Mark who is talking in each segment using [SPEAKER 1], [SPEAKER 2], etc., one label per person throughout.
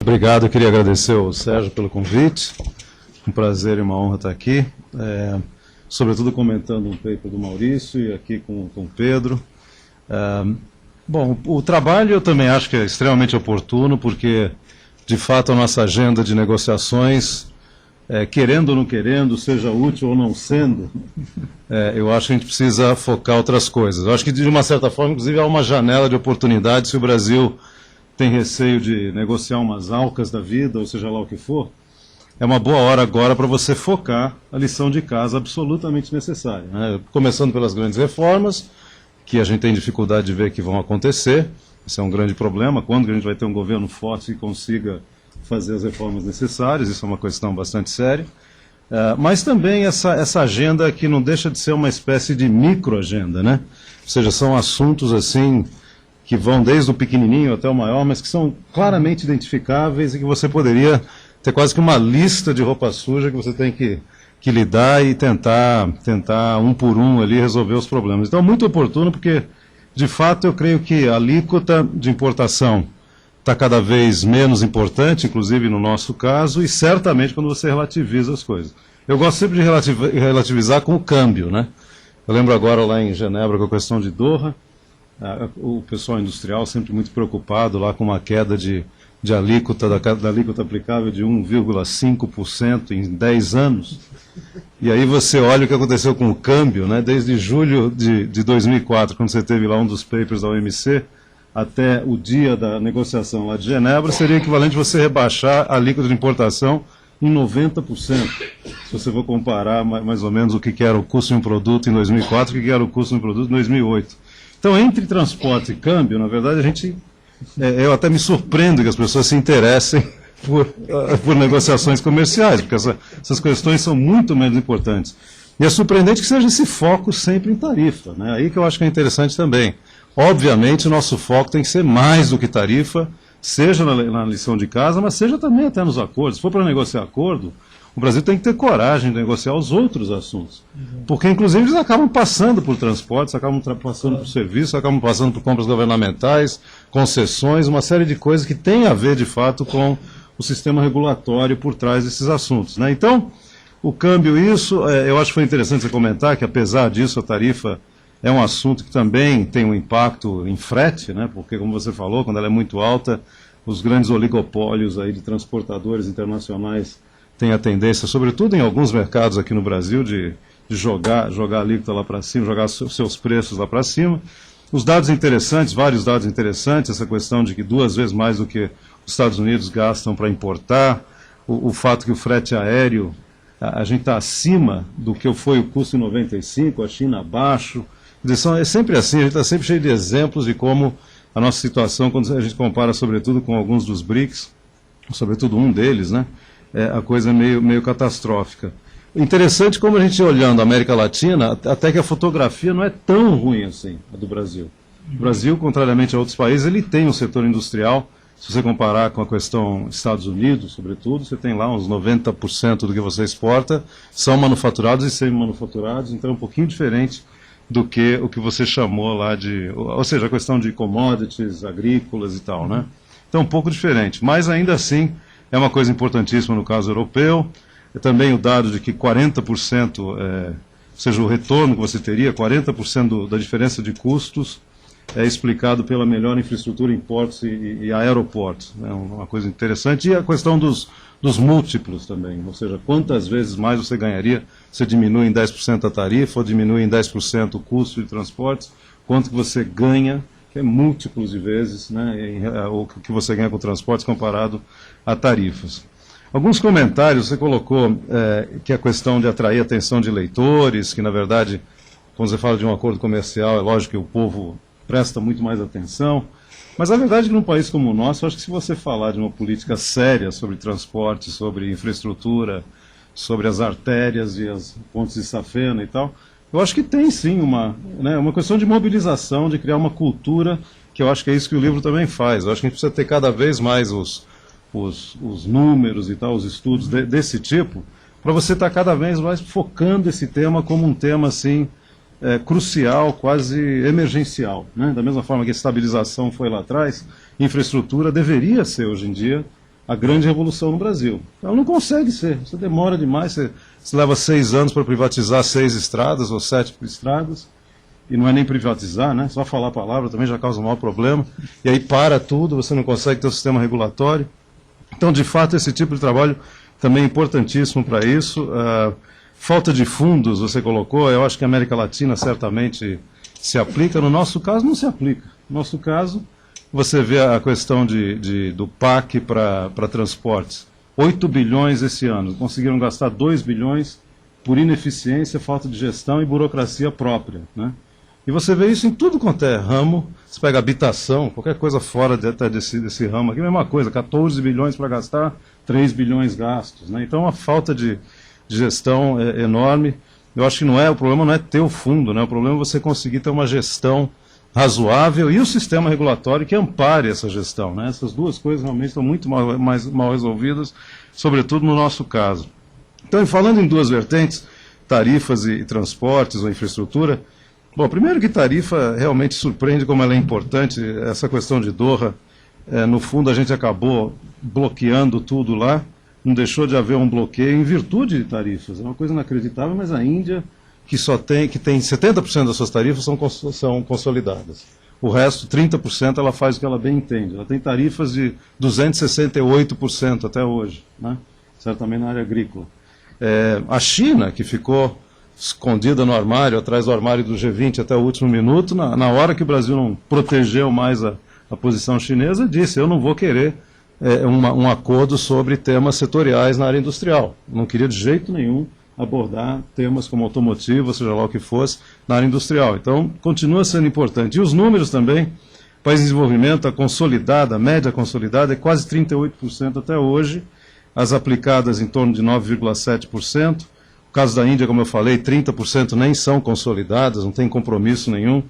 [SPEAKER 1] Obrigado, eu queria agradecer ao Sérgio pelo convite. Um prazer e uma honra estar aqui. Sobretudo comentando um paper do Maurício e aqui com o Pedro. Bom, o trabalho eu também acho que é extremamente oportuno, porque, de fato, a nossa agenda de negociações, querendo ou não querendo, seja útil ou não sendo, eu acho que a gente precisa focar outras coisas. Eu acho que, de uma certa forma, inclusive, há uma janela de oportunidade se o Brasil tem receio de negociar umas alcas da vida, ou seja lá o que for. É uma boa hora agora para você focar a lição de casa absolutamente necessária, né? Começando pelas grandes reformas, que a gente tem dificuldade de ver que vão acontecer. Isso é um grande problema. Quando que a gente vai ter um governo forte que consiga fazer as reformas necessárias? Isso é uma questão bastante séria. Mas também essa agenda que não deixa de ser uma espécie de microagenda, né? Ou seja, são assuntos assim que vão desde o pequenininho até o maior, mas que são claramente identificáveis e que você poderia ter quase que uma lista de roupa suja que você tem que lidar e tentar um por um ali resolver os problemas. Então é muito oportuno porque, de fato, eu creio que a alíquota de importação está cada vez menos importante, inclusive no nosso caso, e certamente quando você relativiza as coisas. Eu gosto sempre de relativizar com o câmbio, né? Eu lembro agora lá em Genebra com a questão de Doha, o pessoal industrial sempre muito preocupado lá com uma queda de alíquota, da alíquota aplicável de 1,5% em 10 anos. E aí você olha o que aconteceu com o câmbio, né? Desde julho de 2004, quando você teve lá um dos papers da OMC, até o dia da negociação lá de Genebra, seria equivalente você rebaixar a alíquota de importação em 90%. Se você for comparar mais ou menos o que era o custo de um produto em 2004 e o que era o custo de um produto em 2008. Então, entre transporte e câmbio, na verdade, eu até me surpreendo que as pessoas se interessem por negociações comerciais, porque essas questões são muito menos importantes. E é surpreendente que seja esse foco sempre em tarifa, né? Aí que eu acho que é interessante também. Obviamente, o nosso foco tem que ser mais do que tarifa, seja na lição de casa, mas seja também até nos acordos. Se for para negociar acordo, o Brasil tem que ter coragem de negociar os outros assuntos. Porque, inclusive, eles acabam passando por transportes, acabam passando por serviços, acabam passando por compras governamentais, concessões, uma série de coisas que tem a ver, de fato, com o sistema regulatório por trás desses assuntos, né? Então, o câmbio, eu acho que foi interessante você comentar que, apesar disso, a tarifa é um assunto que também tem um impacto em frete, né? Porque, como você falou, quando ela é muito alta, os grandes oligopólios aí de transportadores internacionais têm a tendência, sobretudo em alguns mercados aqui no Brasil, de jogar a alíquota lá para cima, jogar seus preços lá para cima. Os dados interessantes, vários dados interessantes, essa questão de que 2 vezes mais do que os Estados Unidos gastam para importar, o fato que o frete aéreo, a gente está acima do que foi o custo em 95, a China abaixo. É sempre assim, a gente está sempre cheio de exemplos de como a nossa situação, quando a gente compara sobretudo com alguns dos BRICS, sobretudo um deles, né? A coisa é meio catastrófica. Interessante como a gente olhando a América Latina, até que a fotografia não é tão ruim assim, a do Brasil. O Brasil, contrariamente a outros países, ele tem um setor industrial, se você comparar com a questão Estados Unidos, sobretudo, você tem lá uns 90% do que você exporta, são manufaturados e semi-manufaturados, então é um pouquinho diferente do que o que você chamou lá ou seja, a questão de commodities, agrícolas e tal, né? Então, um pouco diferente, mas ainda assim é uma coisa importantíssima no caso europeu. Também o dado de que 40%, ou seja, o retorno que você teria, 40% da diferença de custos é explicado pela melhor infraestrutura em portos e aeroportos. É uma coisa interessante. E a questão dos múltiplos também, ou seja, quantas vezes mais você ganharia se diminui em 10% a tarifa ou diminui em 10% o custo de transportes, quanto que você ganha, que é múltiplos de vezes, né, o que você ganha com transportes comparado a tarifas. Alguns comentários, você colocou que a questão de atrair a atenção de leitores, que na verdade, quando você fala de um acordo comercial, é lógico que o povo presta muito mais atenção, mas a verdade é que num país como o nosso, eu acho que se você falar de uma política séria sobre transporte, sobre infraestrutura, sobre as artérias e as pontes de safena e tal, eu acho que tem sim uma questão de mobilização, de criar uma cultura, que eu acho que é isso que o livro também faz. Eu acho que a gente precisa ter cada vez mais os números e tal, os estudos desse tipo, para você estar cada vez mais focando esse tema como um tema assim, crucial, quase emergencial, né? Da mesma forma que a estabilização foi lá atrás, infraestrutura deveria ser hoje em dia a grande revolução no Brasil. Ela não consegue ser, você demora demais, você leva 6 anos para privatizar 6 estradas ou 7 estradas, e não é nem privatizar, né? Só falar a palavra também já causa um maior problema, e aí para tudo, você não consegue ter um sistema regulatório. Então, de fato, esse tipo de trabalho também é importantíssimo para isso. Falta de fundos, você colocou, eu acho que a América Latina certamente se aplica, no nosso caso não se aplica. No nosso caso, você vê a questão do PAC para transportes. 8 bilhões esse ano, conseguiram gastar 2 bilhões por ineficiência, falta de gestão e burocracia própria, né? E você vê isso em tudo quanto é ramo, você pega habitação, qualquer coisa fora desse ramo aqui, a mesma coisa, 14 bilhões para gastar, 3 bilhões gastos, né? Então a falta de gestão é enorme. Eu acho que o problema não é ter o fundo, né? O problema é você conseguir ter uma gestão razoável e o sistema regulatório que ampare essa gestão, né? Essas duas coisas realmente estão muito mal resolvidas, sobretudo no nosso caso. Então, falando em duas vertentes, tarifas e transportes ou infraestrutura, bom, primeiro que tarifa realmente surpreende como ela é importante, essa questão de Doha, no fundo a gente acabou bloqueando tudo lá, não deixou de haver um bloqueio em virtude de tarifas, é uma coisa inacreditável, mas a Índia, que tem 70% das suas tarifas são consolidadas. O resto, 30%, ela faz o que ela bem entende. Ela tem tarifas de 268% até hoje, né? Certamente na área agrícola. A China, que ficou escondida no armário, atrás do armário do G20 até o último minuto, na hora que o Brasil não protegeu mais a posição chinesa, disse, eu não vou querer um acordo sobre temas setoriais na área industrial. Não queria de jeito nenhum abordar temas como automotivo, seja lá o que fosse, na área industrial. Então, continua sendo importante. E os números também, país em desenvolvimento, a média consolidada é quase 38% até hoje, as aplicadas em torno de 9,7%. O caso da Índia, como eu falei, 30% nem são consolidadas, não tem compromisso nenhum,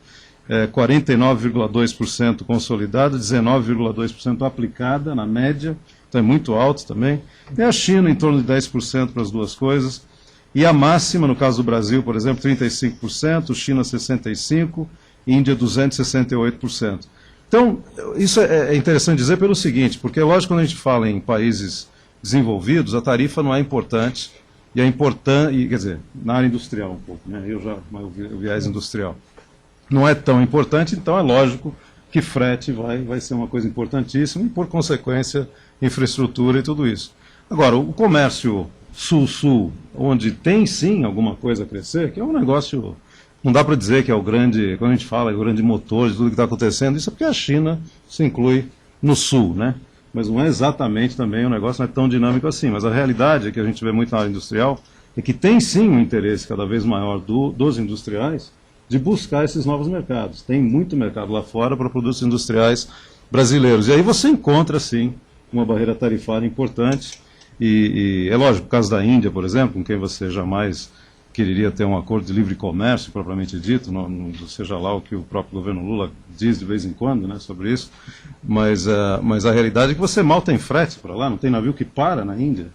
[SPEAKER 1] 49,2% consolidada, 19,2% aplicada na média, então é muito alto também. E a China em torno de 10% para as duas coisas. E a máxima, no caso do Brasil, por exemplo, 35%, China 65%, Índia 268%. Então, isso é interessante dizer pelo seguinte, porque é lógico quando a gente fala em países desenvolvidos, a tarifa não é importante, e é importante, quer dizer, na área industrial um pouco, né? O viés industrial. Não é tão importante, então é lógico que frete vai ser uma coisa importantíssima e, por consequência, infraestrutura e tudo isso. Agora, o comércio sul-sul, onde tem sim alguma coisa a crescer, que é um negócio, não dá para dizer que é o grande, quando a gente fala, é o grande motor de tudo que está acontecendo, isso é porque a China se inclui no sul, né? Mas não é exatamente também, o negócio não é tão dinâmico assim, mas a realidade é que a gente vê muito na área industrial, é que tem sim um interesse cada vez maior dos industriais de buscar esses novos mercados. Tem muito mercado lá fora para produtos industriais brasileiros. E aí você encontra, sim, uma barreira tarifária importante. E é lógico, no caso da Índia, por exemplo, com quem você jamais quereria ter um acordo de livre comércio, propriamente dito, seja lá o que o próprio governo Lula diz de vez em quando, né, sobre isso, mas a realidade é que você mal tem frete para lá, não tem navio que para na Índia.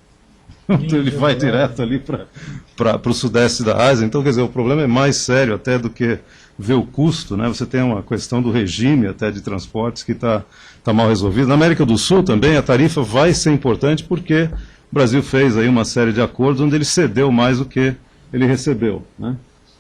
[SPEAKER 1] Então ele vai direto ali para o sudeste da Ásia. Então, quer dizer, o problema é mais sério até do que ver o custo, né? Você tem uma questão do regime até de transportes que está mal resolvido. Na América do Sul também a tarifa vai ser importante porque o Brasil fez aí uma série de acordos onde ele cedeu mais do que ele recebeu, né?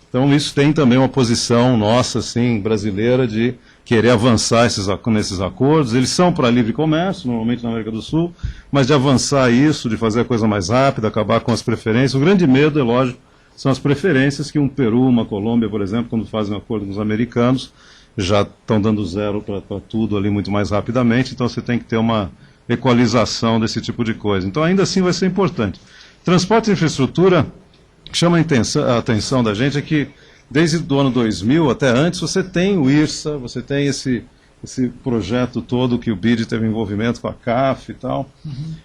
[SPEAKER 1] Então isso tem também uma posição nossa, assim, brasileira, de querer avançar nesses acordos. Eles são para livre comércio, normalmente na América do Sul, mas de avançar isso, de fazer a coisa mais rápida, acabar com as preferências. O grande medo, é lógico, são as preferências que um Peru, uma Colômbia, por exemplo, quando fazem um acordo com os americanos, já estão dando zero para tudo ali muito mais rapidamente, então você tem que ter uma equalização desse tipo de coisa. Então ainda assim vai ser importante. Transporte e infraestrutura, chama a atenção da gente é que desde o ano 2000 até antes você tem o IRSA, você tem esse projeto todo que o BID teve envolvimento com a CAF e tal,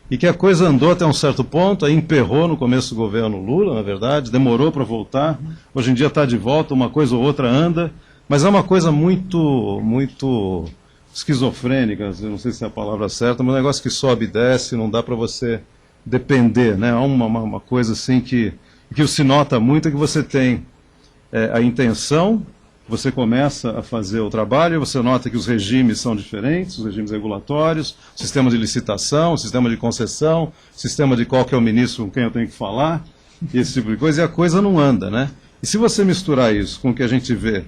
[SPEAKER 1] e que a coisa andou até um certo ponto, aí emperrou no começo do governo Lula, na verdade, demorou para voltar, hoje em dia está de volta, uma coisa ou outra anda, mas é uma coisa muito esquizofrênica, não sei se é a palavra certa, mas um negócio que sobe e desce, não dá para você depender, né? É uma coisa assim que se nota muito é que você tem a intenção você começa a fazer o trabalho, você nota que os regimes são diferentes, os regimes regulatórios, sistema de licitação, sistema de concessão, sistema de qual que é o ministro com quem eu tenho que falar, esse tipo de coisa, e a coisa não anda, né? E se você misturar isso com o que a gente vê,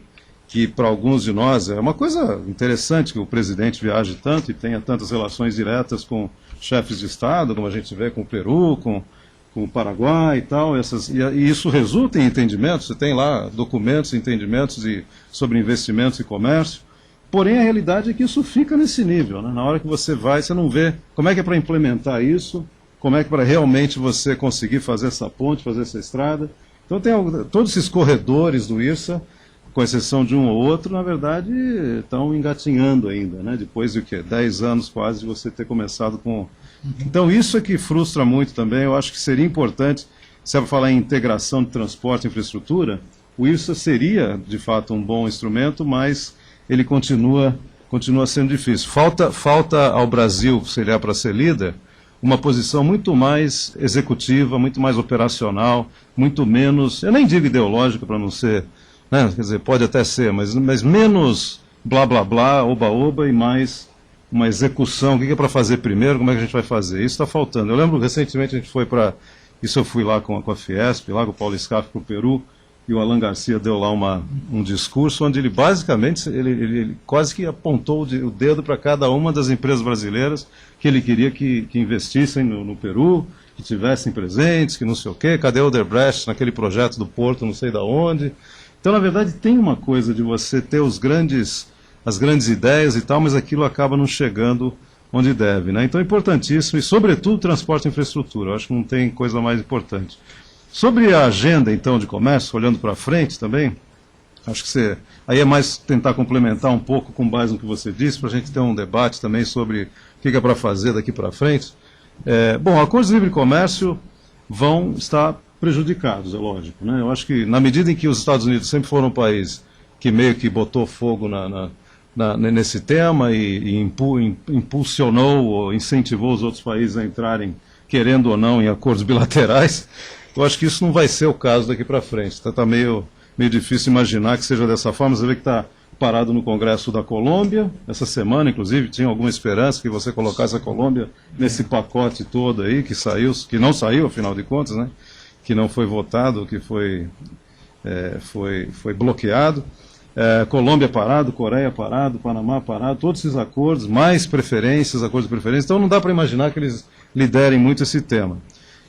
[SPEAKER 1] que para alguns de nós é uma coisa interessante que o presidente viaje tanto e tenha tantas relações diretas com chefes de Estado, como a gente vê com o Peru, com o Paraguai e tal, e isso resulta em entendimentos, você tem lá documentos, entendimentos sobre investimentos e comércio, porém a realidade é que isso fica nesse nível, né? Na hora que você vai, você não vê como é que é para implementar isso, como é que para realmente você conseguir fazer essa ponte, fazer essa estrada. Então tem todos esses corredores do IRSA, com exceção de um ou outro, na verdade estão engatinhando ainda, né? Depois de 10 anos quase de você ter começado com... Então isso é que frustra muito também. Eu acho que seria importante, se é para falar em integração de transporte e infraestrutura, o IRSA seria de fato um bom instrumento, mas ele continua sendo difícil. Falta ao Brasil, seria para ser líder, uma posição muito mais executiva, muito mais operacional, muito menos, eu nem digo ideológica para não ser, né, quer dizer, pode até ser, mas menos blá blá blá, oba oba, e mais uma execução, o que é para fazer primeiro, como é que a gente vai fazer. Isso está faltando. Eu lembro recentemente a gente foi para, isso eu fui lá com a Fiesp, lá com o Paulo Scaff para o Peru, e o Alan Garcia deu lá um discurso onde ele basicamente, ele quase que apontou o dedo para cada uma das empresas brasileiras que ele queria que investissem no Peru, que tivessem presentes, que não sei o quê, cadê o Odebrecht naquele projeto do Porto, não sei da onde. Então, na verdade, tem uma coisa de você ter as grandes ideias e tal, mas aquilo acaba não chegando onde deve, né? Então é importantíssimo, e sobretudo transporte e infraestrutura, eu acho que não tem coisa mais importante. Sobre a agenda, então, de comércio, olhando para frente também, acho que aí é mais tentar complementar um pouco com base no que você disse, para a gente ter um debate também sobre o que é para fazer daqui para frente. Bom, acordos de livre comércio vão estar prejudicados, é lógico, né? Eu acho que na medida em que os Estados Unidos sempre foram um país que meio que botou fogo nesse tema e impulsionou ou incentivou os outros países a entrarem, querendo ou não, em acordos bilaterais, eu acho que isso não vai ser o caso daqui para frente. Está meio difícil imaginar que seja dessa forma. Você vê que está parado no Congresso da Colômbia, essa semana, inclusive, tinha alguma esperança que você colocasse a Colômbia nesse pacote todo aí, que não saiu, afinal de contas, né? Que não foi votado, que foi bloqueado. Colômbia parado, Coreia parado, Panamá parado, todos esses acordos, mais preferências, acordos de preferência. Então não dá para imaginar que eles liderem muito esse tema.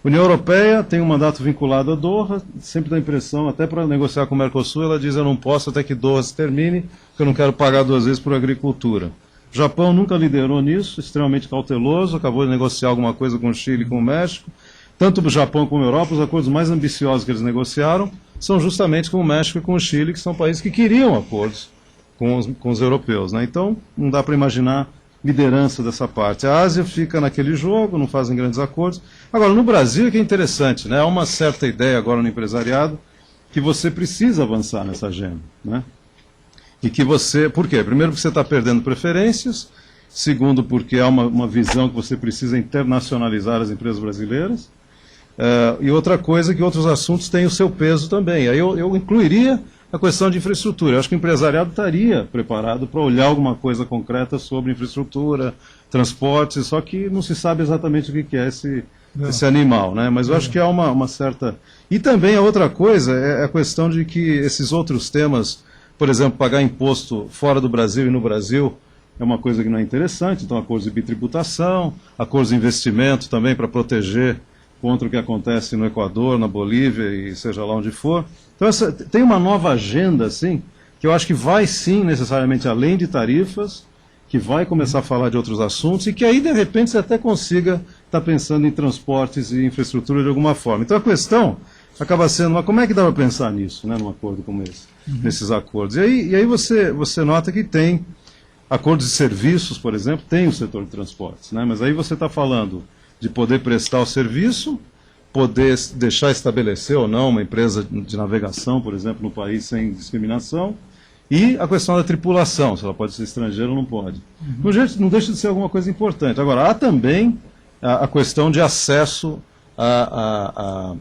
[SPEAKER 1] União Europeia tem um mandato vinculado a Doha, sempre dá a impressão, até para negociar com o Mercosul, ela diz: eu não posso até que Doha se termine, porque eu não quero pagar 2 vezes por agricultura. O Japão nunca liderou nisso, extremamente cauteloso, acabou de negociar alguma coisa com o Chile e com o México. Tanto o Japão como a Europa, os acordos mais ambiciosos que eles negociaram são justamente com o México e com o Chile, que são países que queriam acordos com os europeus, né? Então, não dá para imaginar liderança dessa parte. A Ásia fica naquele jogo, não fazem grandes acordos. Agora, no Brasil, que é interessante, né? Há uma certa ideia agora no empresariado que você precisa avançar nessa agenda, né? E que você... Por quê? Primeiro, porque você está perdendo preferências. Segundo, porque há uma visão que você precisa internacionalizar as empresas brasileiras. E outra coisa, que outros assuntos têm o seu peso também. Aí eu incluiria a questão de infraestrutura. Eu acho que o empresariado estaria preparado para olhar alguma coisa concreta sobre infraestrutura, transportes, só que não se sabe exatamente o que é esse animal, né? Mas eu acho que há uma certa... E também a outra coisa é a questão de que esses outros temas, por exemplo, pagar imposto fora do Brasil e no Brasil, é uma coisa que não é interessante. Então, acordos de bitributação, acordos de investimento também para proteger contra o que acontece no Equador, na Bolívia e seja lá onde for. Então, tem uma nova agenda, assim, que eu acho que vai sim, necessariamente, além de tarifas, que vai começar a falar de outros assuntos e que aí, de repente, você até consiga estar pensando em transportes e infraestrutura de alguma forma. Então, a questão acaba sendo, mas como é que dá para pensar nisso, né, num acordo como esse, nesses acordos? E aí você nota que tem acordos de serviços, por exemplo, tem o setor de transportes, né, mas aí você está falando de poder prestar o serviço, poder deixar estabelecer ou não uma empresa de navegação, por exemplo, no país sem discriminação, e a questão da tripulação, se ela pode ser estrangeira ou não pode. Não deixa de ser alguma coisa importante. Agora, há também a questão de acesso a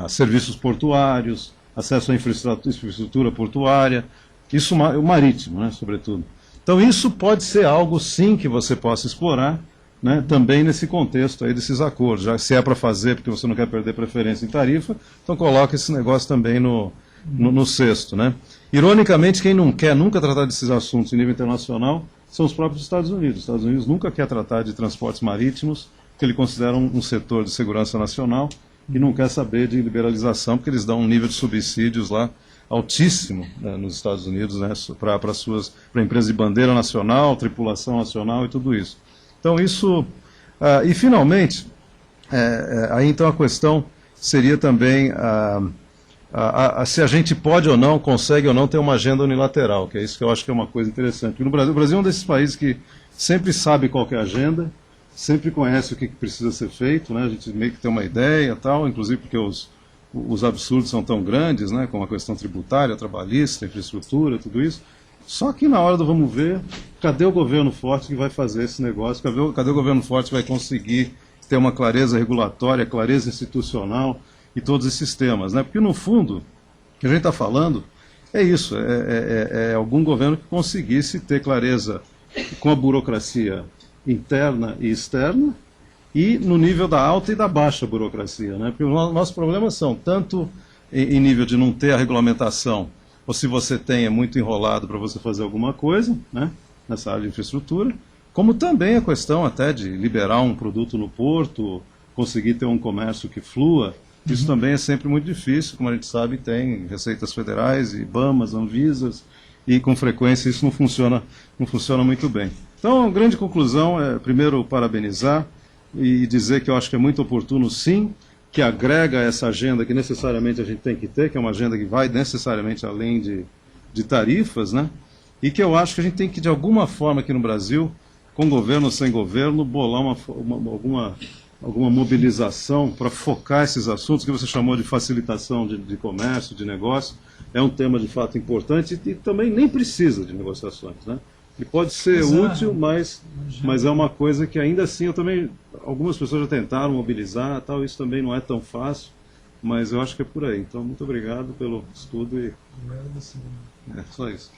[SPEAKER 1] serviços portuários, acesso à infraestrutura portuária, Isso o marítimo, né, sobretudo. Então isso pode ser algo sim que você possa explorar, né, também nesse contexto aí desses acordos. Já se é para fazer porque você não quer perder preferência em tarifa, então coloca esse negócio também no cesto, né. Ironicamente, quem não quer nunca tratar desses assuntos em nível internacional são os próprios Estados Unidos. Os Estados Unidos nunca quer tratar de transportes marítimos, que ele considera um setor de segurança nacional, e não quer saber de liberalização, porque eles dão um nível de subsídios lá altíssimo, né, nos Estados Unidos, né, para empresas de bandeira nacional, tripulação nacional e tudo isso. Então isso, e finalmente, aí então a questão seria também se a gente pode ou não, consegue ou não ter uma agenda unilateral, que é isso que eu acho que é uma coisa interessante. Porque o Brasil é um desses países que sempre sabe qual que é a agenda, sempre conhece o que precisa ser feito, né? A gente meio que tem uma ideia e tal, inclusive porque os absurdos são tão grandes, né? Como a questão tributária, trabalhista, infraestrutura, tudo isso. Só que na hora do vamos ver, cadê o governo forte que vai fazer esse negócio? Cadê o governo forte que vai conseguir ter uma clareza regulatória, clareza institucional e todos esses temas, né? Porque no fundo, o que a gente está falando é isso, é algum governo que conseguisse ter clareza com a burocracia interna e externa, e no nível da alta e da baixa burocracia, né? Porque os nossos problemas são tanto em nível de não ter a regulamentação, ou se você tem é muito enrolado para você fazer alguma coisa, né, nessa área de infraestrutura, como também a questão até de liberar um produto no porto, conseguir ter um comércio que flua. Isso também é sempre muito difícil, como a gente sabe, tem receitas federais, IBAMAs, Anvisas, e com frequência isso não funciona muito bem. Então, a grande conclusão é, primeiro, parabenizar e dizer que eu acho que é muito oportuno, sim, que agrega essa agenda que necessariamente a gente tem que ter, que é uma agenda que vai necessariamente além de tarifas, né? E que eu acho que a gente tem que, de alguma forma aqui no Brasil, com governo ou sem governo, bolar alguma mobilização para focar esses assuntos que você chamou de facilitação de comércio, de negócio. É um tema de fato importante e também nem precisa de negociações, né? E pode ser útil, mas é uma coisa que ainda assim algumas pessoas já tentaram mobilizar, tal, isso também não é tão fácil, mas eu acho que é por aí. Então, muito obrigado pelo estudo e... É só isso.